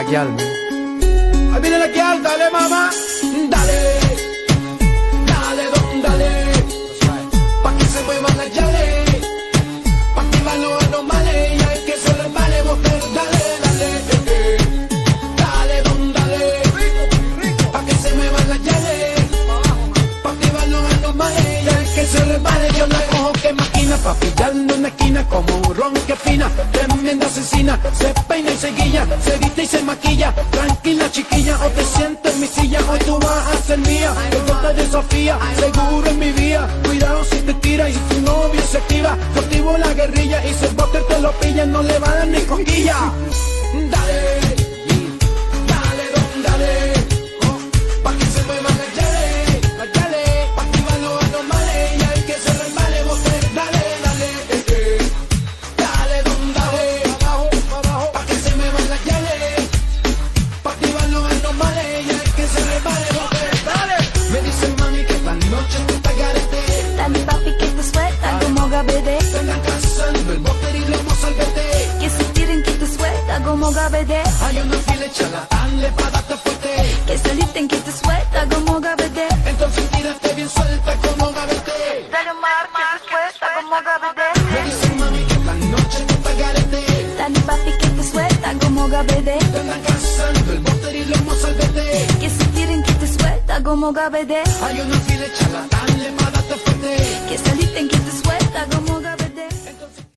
guial. Ahí viene la guial, dale mamá, dale, dale, don, dale, pa' que se muevan las yales, pa' activar los anomales, y hay que se les vale boter, dale, dale, dale, don, dale, pa' que se muevan las yales, pa' activar los anomales, y hay que se les vale, yo la cojo que máquina, pa' pillarle una esquina como un ron que fina, tremenda asesina, se peina y se guilla, se viste y se maquilla, tranquila chiquilla, o te siento en mi silla, hoy tú vas a ser mía, el yo te desafía, seguro en mi vía, cuidado si te tira y si tu novio se activa, yo activo la guerrilla y si el bote te lo pilla, no le va a dar ni cosquilla, dale, dale, don, dale, pa' que se muevan las yales, pa' activar los anomales, y hay que se resbale, bote, dale, dale, dale, don, dale, pa' que se muevan las yales, pa' activar los anomales, y hay que se resbale, bote, dale. Me dicen mami que esta noche tú te garete, Dale papi que te suelta como gabede, te andan cazando el bote y lo vamos al vete. que se tiren que te suelta como gabede, Hay una fila echala, dale pa' darte fuerte, que saliten que te suelta como gabede, entonces tírate bien suelta como gavete. dale mar que te suelta como Me gabede, dicen mami que esta noche tú te garete, dale papi que te suelta como gabede, te andan cazando el bote y lo vamos al vete. que se tiren que te suelta como gabede, Hay una fila echala, dale pa' darte fuerte. que saliten que te suelta como gabede.